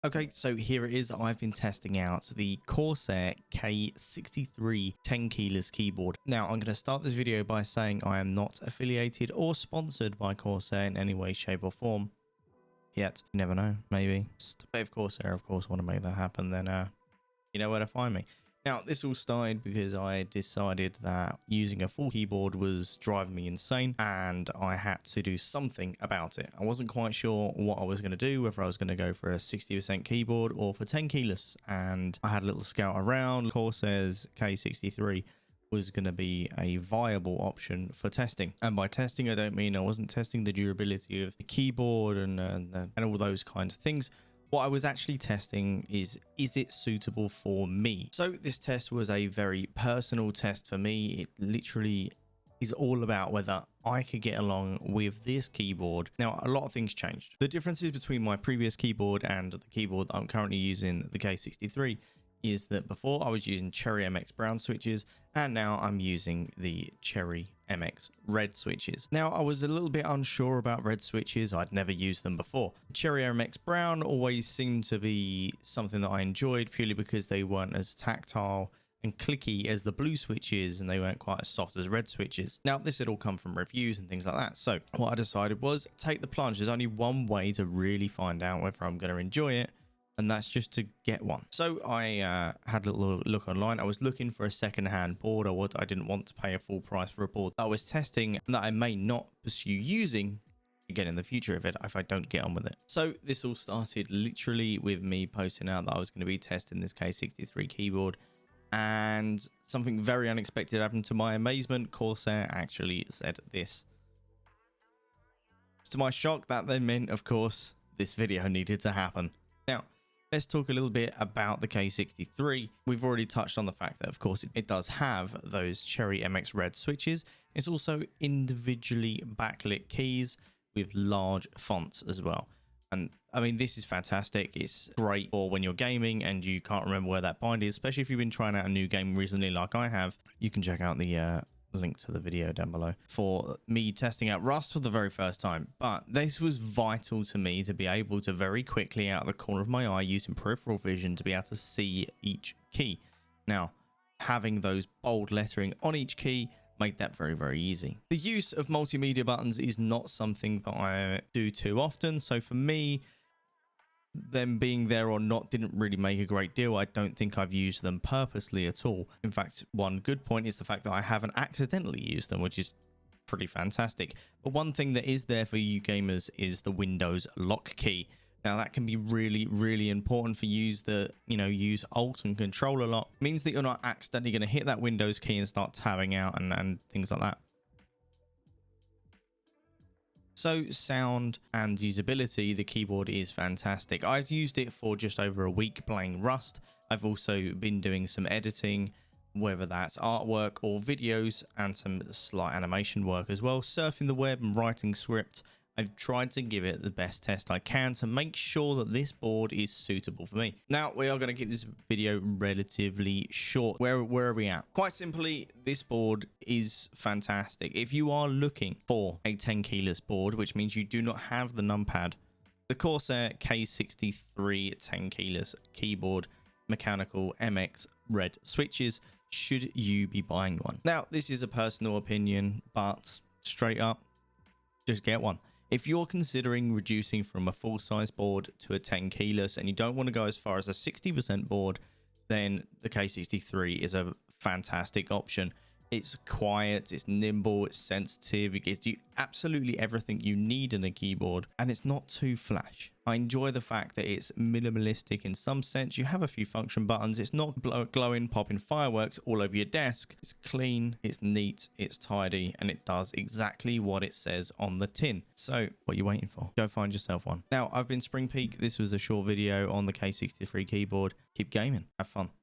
Okay, so here it is. I've been testing out the Corsair K63 10 keyless keyboard. Now, I'm going to start this video by saying I am not affiliated or sponsored by Corsair in any way, shape or form. Yet, you never know, maybe. But if Corsair, of course, want to make that happen, then you know where to find me. Now, this all started because I decided that using a full keyboard was driving me insane and I had to do something about it. I wasn't quite sure what I was going to do, whether I was going to go for a 60% keyboard or for 10 keyless. And I had a little scout around. Corsair's K63 was going to be a viable option for testing. And by testing, I don't mean I wasn't testing the durability of the keyboard and all those kinds of things. What I was actually testing is it suitable for me? So this test was a very personal test for me. It literally is all about whether I could get along with this keyboard. Now, a lot of things changed. The differences between my previous keyboard and the keyboard that I'm currently using, the K63, is that before I was using Cherry MX brown switches and now I'm using the Cherry MX red switches. Now, I was a little bit unsure about red switches. I'd never used them before. Cherry MX brown always seemed to be something that I enjoyed purely because they weren't as tactile and clicky as the blue switches and they weren't quite as soft as red switches. Now, this had all come from reviews and things like that. So what I decided was take the plunge. There's only one way to really find out whether I'm going to enjoy it, and that's just to get one. So I had a little look online. I was looking for a second-hand board. I didn't want to pay a full price for a board I was testing and that I may not pursue using again in the future if I don't get on with it. So this all started literally with me posting out that I was going to be testing this K63 keyboard, and something very unexpected happened. To my amazement, Corsair actually said this. To my shock, that then meant, of course, this video needed to happen. Now, let's talk a little bit about the K63. We've already touched on the fact that, of course, it does have those Cherry MX red switches. It's also individually backlit keys with large fonts as well. And I mean, this is fantastic. It's great for when you're gaming and you can't remember where that bind is, especially if you've been trying out a new game recently like I have. You can check out the link to the video down below for me testing out Rust for the very first time. But this was vital to me to be able to very quickly out of the corner of my eye using peripheral vision to be able to see each key. Now, having those bold lettering on each key made that very, very easy. The use of multimedia buttons is not something that I do too often. So for me, them being there or not didn't really make a great deal. I don't think I've used them purposely at all. In fact, one good point is the fact that I haven't accidentally used them, which is pretty fantastic. But one thing that is there for you gamers is the Windows lock key. Now that can be really, really important for use Alt and Control a lot. It means that you're not accidentally going to hit that Windows key and start tabbing out and things like that. So sound and usability, the keyboard is fantastic. I've used it for just over a week playing Rust. I've also been doing some editing, whether that's artwork or videos, and some slight animation work as well, surfing the web and writing scripts. I've tried to give it the best test I can to make sure that this board is suitable for me. Now, we are going to keep this video relatively short. Where are we at? Quite simply, this board is fantastic. If you are looking for a 10 keyless board, which means you do not have the numpad, the Corsair K63 10 keyless keyboard, mechanical MX red switches, should you be buying one? Now, this is a personal opinion, but straight up, just get one. If you're considering reducing from a full-size board to a 10 keyless and you don't want to go as far as a 60% board, then the K63 is a fantastic option. It's quiet, it's nimble, it's sensitive, it gives you absolutely everything you need in a keyboard, and it's not too flash. I enjoy the fact that it's minimalistic in some sense. You have a few function buttons. It's not glowing, popping fireworks all over your desk. It's clean, it's neat, it's tidy, and it does exactly what it says on the tin. So what are you waiting for? Go find yourself one. Now, I've been Spring Peak. This was a short video on the K63 keyboard. Keep gaming. Have fun.